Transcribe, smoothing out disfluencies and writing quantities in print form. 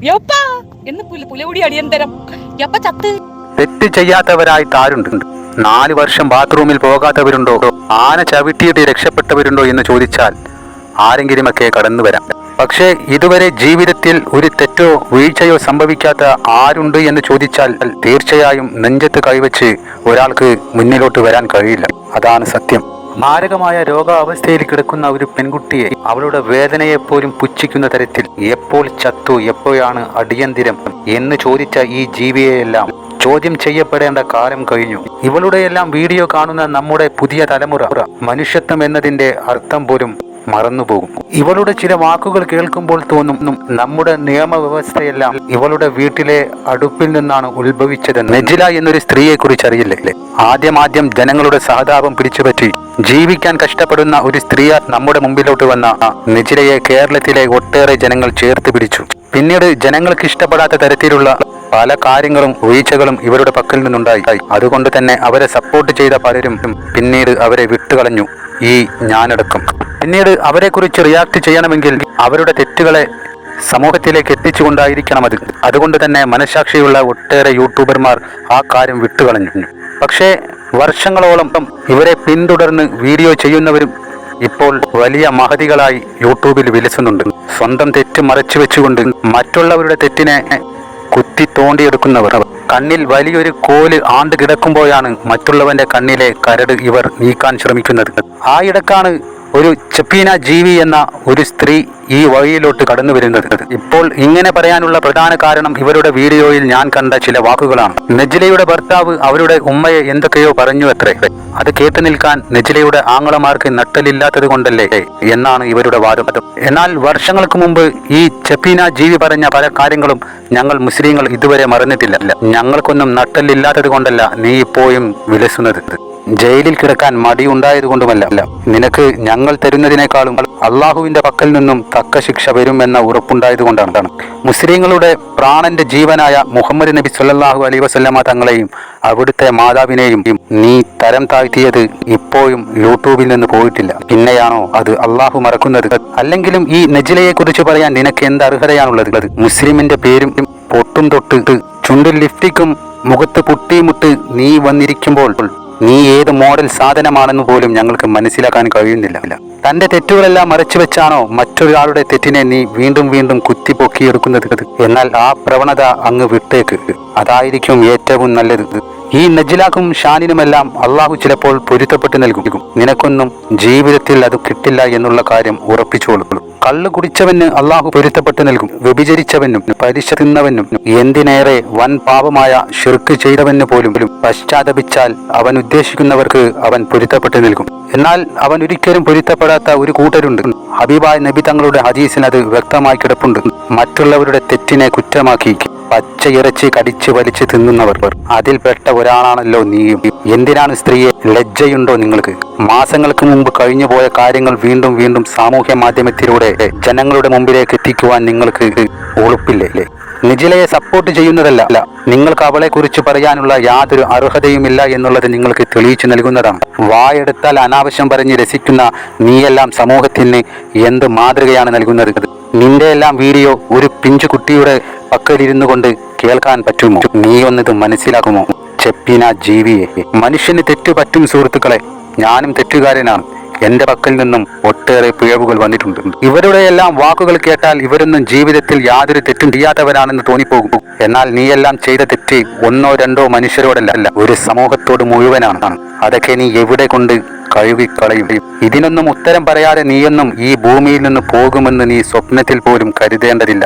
യപ്പാ എന്ന് പുലിമുടി അടിയന്തരം യപ്പ ചത്ത്. തെറ്റ് ചെയ്യാത്തവരായിട്ട് ആരുണ്ട്? 4 വർഷം ബാത്റൂമിൽ പോകാത്തവരുണ്ടോ? ആന ചവിട്ടിയിട്ട് രക്ഷപ്പെട്ടവരുണ്ടോ എന്ന് ചോദിച്ചാൽ ആരെങ്കിലുമൊക്കെ കടന്നു വരാം. പക്ഷേ ഇതുവരെ ജീവിതത്തിൽ ഒരു തെറ്റോ വീഴ്ചയോ സംഭവിക്കാത്ത ആരുണ്ട് എന്ന് ചോദിച്ചാൽ തീർച്ചയായും നെഞ്ചത്ത് കൈവച്ച് ഒരാൾക്ക് മുന്നിലോട്ട് വരാൻ കഴിയില്ല. അതാണ് സത്യം. മാരകമായ രോഗാവസ്ഥയിൽ കിടക്കുന്ന ഒരു പെൺകുട്ടിയെ അവളുടെ വേദനയെപ്പോലും പുച്ഛിക്കുന്ന തരത്തിൽ എപ്പോൾ ചത്തു, എപ്പോഴാണ് അടിയന്തിരം എന്ന് ചോദിച്ച ഈ ജീവിയെയെല്ലാം ചോദ്യം ചെയ്യപ്പെടേണ്ട കാലം കഴിഞ്ഞു. ഇവളുടെയെല്ലാം വീഡിയോ കാണുന്ന നമ്മുടെ പുതിയ തലമുറ മനുഷ്യത്വം എന്നതിന്റെ അർത്ഥം പോലും മറന്നുപോകും. ഇവളുടെ ചില വാക്കുകൾ കേൾക്കുമ്പോൾ തോന്നും നമ്മുടെ നിയമവ്യവസ്ഥയെല്ലാം ഇവളുടെ വീട്ടിലെ അടുപ്പിൽ നിന്നാണ് ഉത്ഭവിച്ചതെന്ന്. നെജില എന്നൊരു സ്ത്രീയെ കുറിച്ച് അറിയില്ലേ? ആദ്യം ജനങ്ങളുടെ സഹതാപം പിടിച്ചുപറ്റി ജീവിക്കാൻ കഷ്ടപ്പെടുന്ന ഒരു സ്ത്രീയെ നമ്മുടെ മുമ്പിലോട്ട് വന്ന നെജിലയെ കേരളത്തിലെ ഒട്ടേറെ ജനങ്ങൾ ചേർത്ത് പിടിച്ചു. പിന്നീട് ജനങ്ങൾക്ക് ഇഷ്ടപ്പെടാത്ത തരത്തിലുള്ള പല കാര്യങ്ങളും വീഴ്ചകളും ഇവരുടെ പക്കൽ നിന്നുണ്ടായി. അതുകൊണ്ട് തന്നെ അവരെ സപ്പോർട്ട് ചെയ്ത പലരും പിന്നീട് അവരെ വിട്ടുകളഞ്ഞു, ഈ ഞാനടക്കം. പിന്നീട് അവരെക്കുറിച്ച് റിയാക്ട് ചെയ്യണമെങ്കിൽ അവരുടെ തെറ്റുകളെ സമൂഹത്തിലേക്ക് എത്തിച്ചുകൊണ്ടായിരിക്കണം അത്. അതുകൊണ്ട് തന്നെ മനസാക്ഷിയുള്ള ഒട്ടേറെ യൂട്യൂബർമാർ ആ കാര്യം വിട്ടുകളഞ്ഞു. പക്ഷേ വർഷങ്ങളോളം ഇവരെ പിന്തുടർന്ന് വീഡിയോ ചെയ്യുന്നവരും ഇപ്പോൾ വലിയ മഹതികളായി യൂട്യൂബിൽ വിലസുന്നുണ്ട്. സ്വന്തം തെറ്റ് മറച്ചു വെച്ചുകൊണ്ട് മറ്റുള്ളവരുടെ തെറ്റിനെ കുത്തി തോണ്ടിയെടുക്കുന്നവർ. കണ്ണിൽ വലിയൊരു കോല് ആണ്ട് കിടക്കുമ്പോഴാണ് മറ്റുള്ളവന്റെ കണ്ണിലെ കരട് ഇവർ നീക്കാൻ ശ്രമിക്കുന്നത്. ആ ഇടക്കാണ് ഒരു ചെപ്പീന ജീവി എന്ന ഒരു സ്ത്രീ ഈ വഴിയിലോട്ട് കടന്നു വരുന്നത്. ഇപ്പോൾ ഇങ്ങനെ പറയാനുള്ള പ്രധാന കാരണം ഇവരുടെ വീഡിയോയിൽ ഞാൻ കണ്ട ചില വാക്കുകളാണ്. നെജിലയുടെ ഭർത്താവ് അവരുടെ ഉമ്മയെ എന്തൊക്കെയോ പറഞ്ഞു അത്രേ. അത് കേട്ടു നിൽക്കാൻ നെജിലയുടെ ആങ്ങളമാർക്ക് നട്ടലില്ലാത്തത് കൊണ്ടല്ലേ എന്നാണ് ഇവരുടെ വാദം. എന്നാൽ വർഷങ്ങൾക്ക് മുമ്പ് ഈ ചെപ്പീന ജീവി പറഞ്ഞ പല കാര്യങ്ങളും ഞങ്ങൾ മുസ്ലിങ്ങൾ ഇതുവരെ മറന്നിട്ടില്ല. ഞങ്ങൾക്കൊന്നും നട്ടലില്ലാത്തത് കൊണ്ടല്ല നീ ഇപ്പോഴും വിലസുന്നത്. ജയിലിൽ കിടക്കാൻ മടിയുണ്ടായത് കൊണ്ടുമല്ല, നിനക്ക് ഞങ്ങൾ തരുന്നതിനേക്കാളും അള്ളാഹുവിന്റെ പക്കൽ നിന്നും തക്ക ശിക്ഷ വരുമെന്ന ഉറപ്പുണ്ടായത് കൊണ്ടാണ്. മുസ്ലിങ്ങളുടെ പ്രാണന്റെ ജീവനായ മുഹമ്മദ് നബി സല്ലല്ലാഹു അലൈഹി വസല്ലമ തങ്ങളെയും അവിടുത്തെ മാതാവിനെയും നീ തരം താഴ്ത്തിയത് ഇപ്പോഴും യൂട്യൂബിൽ നിന്ന് പോയിട്ടില്ല. പിന്നെയാണോ അത് അള്ളാഹു മറക്കുന്നത്? അല്ലെങ്കിലും ഈ നെജിലയെ കുറിച്ച് പറയാൻ നിനക്ക് എന്ത് അർഹതയാണുള്ളത്? മുസ്ലിമിന്റെ പേരും പൊട്ടും തൊട്ട് ചുണ്ടിൽ ലിഫ്റ്റിക്കും മുഖത്ത് പുട്ടിമുട്ട് നീ വന്നിരിക്കുമ്പോൾ നീ ഏത് മോഡൽ സാധനമാണെന്ന് പോലും ഞങ്ങൾക്ക് മനസ്സിലാക്കാൻ കഴിയുന്നില്ല. തന്റെ തെറ്റുകളെല്ലാം മറച്ചു വെച്ചാണോ മറ്റൊരാളുടെ തെറ്റിനെ നീ വീണ്ടും കുത്തിപ്പൊക്കിയെടുക്കുന്നത്? എന്നാൽ ആ പ്രവണത അങ്ങ് വിട്ടേക്ക്. അതായിരിക്കും ഏറ്റവും നല്ലത്. ഈ നജിലാക്കും ഷാനിനുമെല്ലാം അള്ളാഹു ചിലപ്പോൾ പൊരുത്തപ്പെട്ട് നൽകും. നിനക്കൊന്നും ജീവിതത്തിൽ അത് കിട്ടില്ല എന്നുള്ള കാര്യം ഉറപ്പിച്ചോളൂ. കള്ളു കുടിച്ചവന് അള്ളാഹു പൊരുത്തപ്പെട്ട് നൽകും. വ്യഭിചരിച്ചവനും പലിശ തിന്നവനും എന്തിനേറെ വൻ പാപമായ ശിർക്ക് ചെയ്തവന് പോലും പശ്ചാത്തപിച്ചാൽ അവൻ ഉദ്ദേശിക്കുന്നവർക്ക് അവൻ പൊരുത്തപ്പെട്ട് നൽകും. എന്നാൽ അവൻ ഒരിക്കലും പൊരുത്തപ്പെടാത്ത ഒരു കൂട്ടരുണ്ട്. ഹബീബായ നബി തങ്ങളുടെ ഹദീസിന് അത് വ്യക്തമായി കിടപ്പുണ്ട്. മറ്റുള്ളവരുടെ തെറ്റിനെ കുറ്റമാക്കി പച്ചയിറച്ചി കടിച്ച് വലിച്ച് തിന്നുന്നവർ. അതിൽപ്പെട്ട ഒരാളാണല്ലോ നീയും. എന്തിനാണ് സ്ത്രീയെ? ലജ്ജയുണ്ടോ നിങ്ങൾക്ക്? മാസങ്ങൾക്ക് മുമ്പ് കഴിഞ്ഞുപോയ കാര്യങ്ങൾ വീണ്ടും സാമൂഹ്യ മാധ്യമത്തിലൂടെ ജനങ്ങളുടെ മുമ്പിലേക്ക് എത്തിക്കുവാൻ നിങ്ങൾക്ക് ഉളുപ്പില്ലേ? നെജിലയെ സപ്പോർട്ട് ചെയ്യുന്നതല്ല, നിങ്ങൾക്ക് അവളെ കുറിച്ച് പറയാനുള്ള യാതൊരു അർഹതയുമില്ല എന്നുള്ളത് നിങ്ങൾക്ക് തെളിയിച്ചു നൽകുന്നതാണ്. വായെടുത്താൽ അനാവശ്യം പറഞ്ഞ് രസിക്കുന്ന നീയെല്ലാം സമൂഹത്തിന് എന്ത് മാതൃകയാണ് നൽകുന്നത്? നിന്റെ എല്ലാം വീഡിയോ ഒരു പിഞ്ചു കുട്ടിയുടെ പക്കലിരുന്നു കൊണ്ട് കേൾക്കാൻ പറ്റുമോ? നീ ഒന്നിത് മനസ്സിലാക്കുമോ? ചെപ്പീന ജീവിയെ. മനുഷ്യന് തെറ്റു പറ്റും സുഹൃത്തുക്കളെ. ഞാനും തെറ്റുകാരനാണ്. എന്റെ പക്കൽ നിന്നും ഒട്ടേറെ പിഴവുകൾ വന്നിട്ടുണ്ട്. ഇവരുടെ എല്ലാം വാക്കുകൾ കേട്ടാൽ ഇവരൊന്നും ജീവിതത്തിൽ യാതൊരു തെറ്റും ചെയ്യാത്തവരാണെന്ന് തോന്നിപ്പോകും. എന്നാൽ നീയെല്ലാം ചെയ്ത തെറ്റ് ഒന്നോ രണ്ടോ മനുഷ്യരോടല്ല, ഒരു സമൂഹത്തോട് മുഴുവനാണ്. അതൊക്കെ നീ എവിടെ കൊണ്ട് കഴുകിക്കളയും? ഇതിനൊന്നും ഉത്തരം പറയാതെ നീയൊന്നും ഈ ഭൂമിയിൽ നിന്ന് പോകുമെന്ന് നീ സ്വപ്നത്തിൽ പോലും കരുതേണ്ടതില്ല.